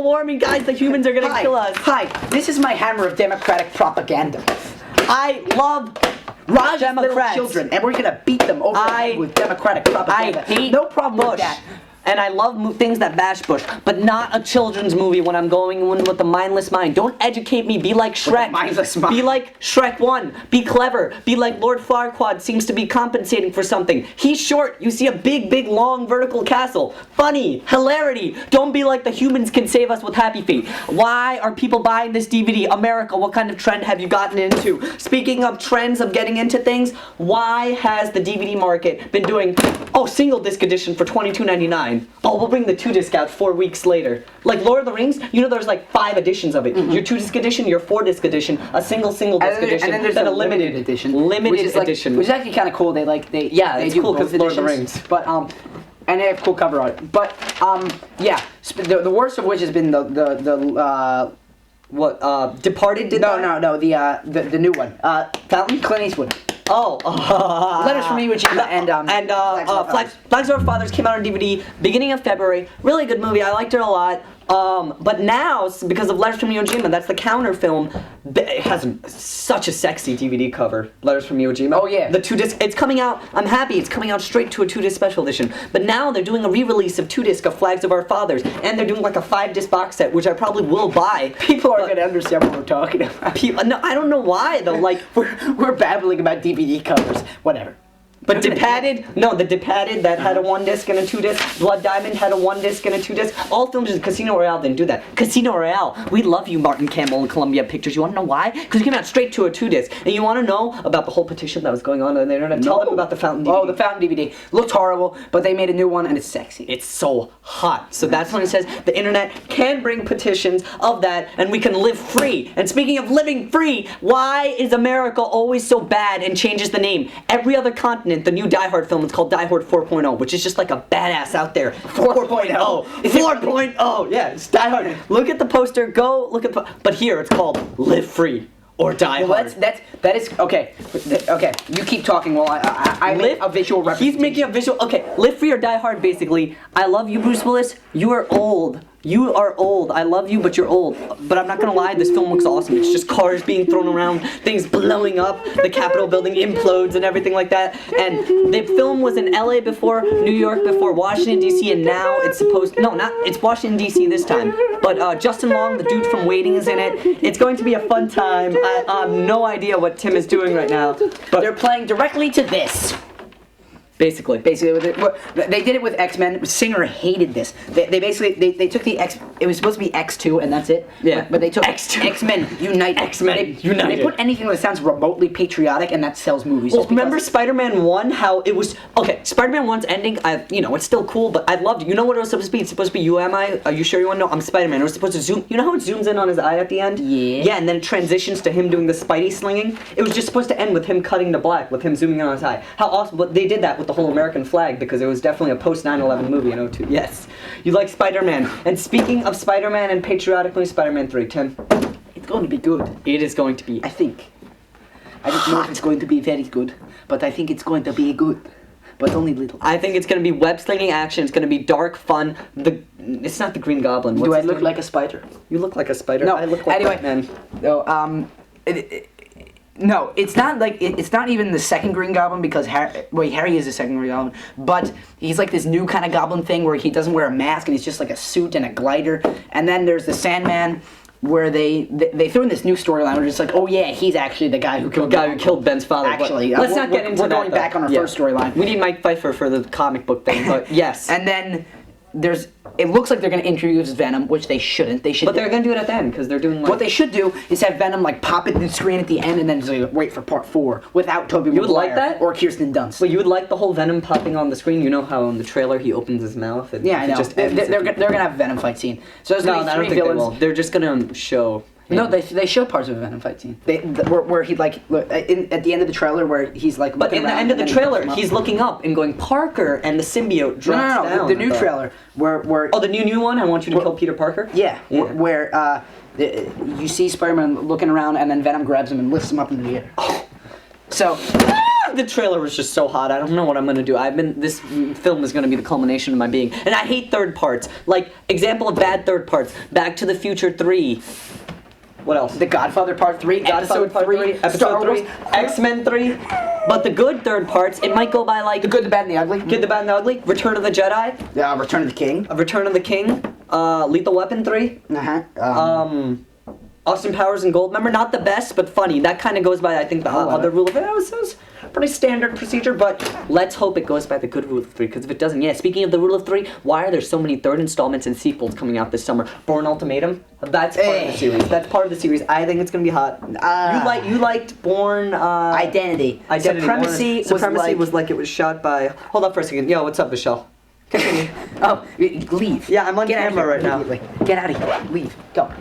warming, guys. The humans are gonna kill us. Hi, this is my hammer of democratic propaganda. I love Raj and little Democrats. children, and we're gonna beat them over the head with democratic propaganda. I hate no problem Bush. with that. And I love things that bash Bush, but not a children's movie when I'm going in with a mindless mind. Don't educate me. Be like Shrek. Mindless mind. Be like Shrek 1. Be clever. Be like Lord Farquaad seems to be compensating for something. He's short. You see a big, big, long vertical castle. Funny. Hilarity. Don't be like the humans can save us with Happy Feet. Why are people buying this DVD? America, what kind of trend have you gotten into? Speaking of trends of getting into things, why has the DVD market been doing, single disc edition for $22.99? Oh, we'll bring the 2-disc out 4 weeks later. Like Lord of the Rings, you know there's like 5 editions of it. Your 2-disc edition, your 4-disc edition, a single disc edition, and then there's a limited edition. Limited edition. Which is actually kind of cool. They it's do cool both because Lord of the editions. Rings. But and they have cool cover art. But yeah, the worst of which has been Departed did that? No, the new one. Fountain? Clint Eastwood. Letters from Iwo Jima and Flags of Our Fathers came out on DVD beginning of February. Really good movie. I liked it a lot. But now, because of Letters from Iwo Jima, that's the counter film. It has such a sexy DVD cover. Letters from Iwo Jima. Oh yeah. The 2-disc. It's coming out. I'm happy. It's coming out straight to a 2-disc special edition. But now they're doing a re-release of 2-disc of Flags of Our Fathers, and they're doing like a 5-disc box set, which I probably will buy. People aren't gonna understand what we're talking about. No, I don't know why though. Like we're babbling about DVD covers. Whatever. But the Departed that had a 1-disc and a 2-disc. Blood Diamond had a 1-disc and a 2-disc. All films in Casino Royale didn't do that. Casino Royale, we love you, Martin Campbell and Columbia Pictures. You want to know why? Because it came out straight to a 2-disc. And you want to know about the whole petition that was going on the internet? Tell them about the Fountain DVD. Oh, the Fountain DVD. Looked horrible, but they made a new one and it's sexy. It's so hot. So that's when it says the internet can bring petitions of that and we can live free. And speaking of living free, why is America always so bad and changes the name? Every other continent, the new Die Hard film, it's called Die Hard 4.0, which is just like a badass out there. 4.0. 4.0. Yeah, it's Die Hard. Look at the poster. Go look at. But here it's called Live Free or Die Hard. That is okay. Okay, you keep talking while I make a visual representation. He's making a visual. Okay, Live Free or Die Hard. Basically, I love you, Bruce Willis. You are old. You are old. I love you, but you're old. But I'm not gonna lie, this film looks awesome. It's just cars being thrown around, things blowing up, the Capitol building implodes and everything like that. And the film was in LA before, New York before, Washington DC, and now it's it's Washington DC this time. But Justin Long, the dude from Waiting, is in it. It's going to be a fun time. I have no idea what Tim is doing right now. But they're playing directly to this. Basically, they did it with X-Men. Singer hated this. They took the X. It was supposed to be X2, and that's it. Yeah. But they took X2. X-Men Unite. X-Men United. They put anything that sounds remotely patriotic, and that sells movies. Well, remember Spider-Man 1? How it was Spider-Man 1's ending. It's still cool, but I loved it. You know what it was supposed to be? It's supposed to be you. Am I? Are you sure you want to know? I'm Spider-Man. It was supposed to zoom. You know how it zooms in on his eye at the end? Yeah. Yeah, and then it transitions to him doing the Spidey slinging. It was just supposed to end with him cutting to black, with him zooming in on his eye. How awesome! But they did that with the whole American flag. Because it was definitely a post 9/11 movie in 2002. Yes. You like Spider-Man. And speaking of Spider-Man and patriotically, Spider-Man 3, Tim. It's going to be good. It is going to be. I think. I don't know if it's going to be very good, but I think it's going to be good. But only little. I think it's going to be web-slinging action. It's going to be dark, fun. It's not the Green Goblin. Do I look like a spider? You look like a spider. No. I look like Batman. No, it's not like it's not even the second Green Goblin because Harry is the second Green Goblin, but he's like this new kind of Goblin thing where he doesn't wear a mask and he's just like a suit and a glider. And then there's the Sandman where they threw in this new storyline where it's like, oh yeah, he's actually the guy who killed Ben's father. Actually, let's not get into that. We're going back on our first storyline. We need Mike Pfeiffer for the comic book thing, but yes. And then it looks like they're going to introduce Venom, which they shouldn't. But they're going to do it at the end, because they're doing like... What they should do is have Venom, like, pop it in the screen at the end and then just like, wait for part 4 without Tobey Maguire. You would like that? Or Kirsten Dunst. Well, you would like the whole Venom popping on the screen? You know how in the trailer he opens his mouth? And yeah, I know. They're going to have a Venom fight scene. So there's going to be 3 villains. They will. They're just going to show... No, they show parts of a Venom fight scene. Where he like at the end of the trailer where he's like. But in the end of the trailer, he's looking up and going Parker, and the symbiote drops down. The new trailer where the new one. I want you to kill Peter Parker. Yeah. Where you see Spider-Man looking around, and then Venom grabs him and lifts him up into the air. Oh. So. The trailer was just so hot. I don't know what I'm gonna do. This film is gonna be the culmination of my being. And I hate third parts. Like, example of bad third parts. Back to the Future 3. What else? The Godfather Part 3, Godfather Episode Part 3, Episode Star 3, Wars. X-Men 3. But the good third parts, it might go by like The Good, the Bad, and the Ugly. Good, the Bad, and the Ugly, Return of the Jedi, Return of the King. Return of the King, Lethal Weapon 3, Austin Powers and Goldmember. Not the best, but funny. That kind of goes by, I think, the other rule of it. It was pretty standard procedure, but let's hope it goes by the good rule of 3, because if it doesn't, speaking of the rule of 3, why are there so many third installments and sequels coming out this summer? Bourne Ultimatum? That's part of the series. That's part of the series. I think it's going to be hot. You liked Bourne... Identity. Supremacy was like it was shot by... Hold up for a second. Yo, what's up, Michelle? Continue. Oh, leave. Yeah, I'm on camera right now. Get out of here. Leave. Go.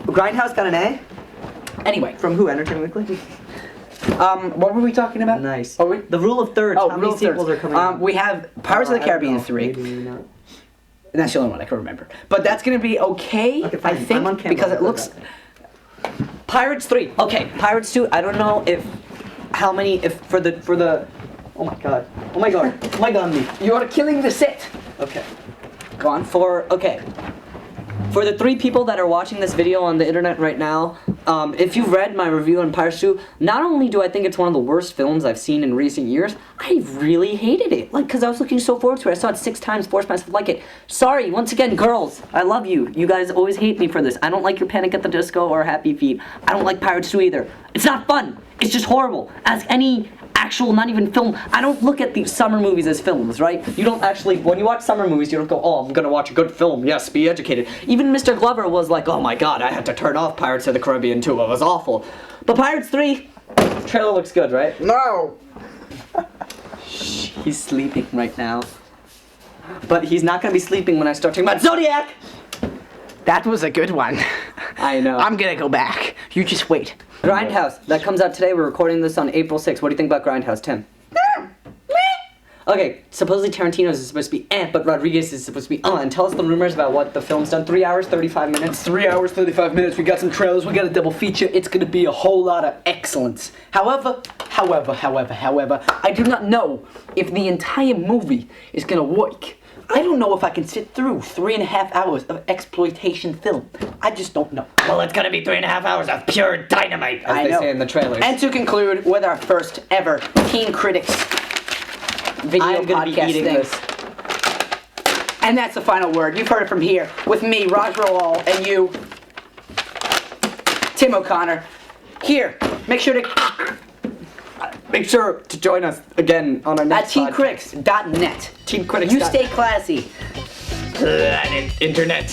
Grindhouse got an A? Anyway. From who? Entertainment Weekly? What were we talking about? Nice. Oh, The rule of thirds. Oh, How many sequels are coming out? We have Pirates of the Caribbean 3. Maybe not. That's the only one I can remember. But that's going to be okay, Okay, fine. I think, I'm on camera. because it looks... Pirates 3. Okay, Pirates 2. I don't know for the oh my god. Oh my god. Oh my god, me. You are killing the set. Okay. Go on. For the 3 people that are watching this video on the internet right now, if you've read my review on Pirates 2, not only do I think it's one of the worst films I've seen in recent years, I really hated it. Like, because I was looking so forward to it. I saw it 6 times, forced myself to like it. Sorry, once again, girls, I love you. You guys always hate me for this. I don't like your Panic at the Disco or Happy Feet. I don't like Pirates 2 either. It's not fun. It's just horrible. Ask any actual, not even film. I don't look at these summer movies as films, right? You don't actually, when you watch summer movies, you don't go, oh, I'm gonna watch a good film. Yes, be educated. Even Mr. Glover was like, oh my god, I had to turn off Pirates of the Caribbean 2. It was awful. But Pirates 3, trailer looks good, right? No. He's sleeping right now. But he's not gonna be sleeping when I start talking about Zodiac! That was a good one. I know. I'm going to go back. You just wait. Grindhouse, that comes out today. We're recording this on April 6th. What do you think about Grindhouse, Tim? Okay, supposedly Tarantino's is supposed to be but Rodriguez is supposed to be and tell us the rumors about what the film's done. 3 hours, 35 minutes. 3 hours, 35 minutes. We got some trailers. We got a double feature. It's going to be a whole lot of excellence. However, I do not know if the entire movie is going to work. I don't know if I can sit through 3.5 hours of exploitation film. I just don't know. Well, it's gonna be 3.5 hours of pure dynamite, as they say in the trailers. And to conclude with our first ever Teen Critics video I'm gonna podcast be eating thing. this. And that's the final word. You've heard it from here with me, Raj Rawal, and you, Tim O'Connor. Here, make sure to join us again on our next at teencritics.net. Teencritics. You stay classy. Planet Internet.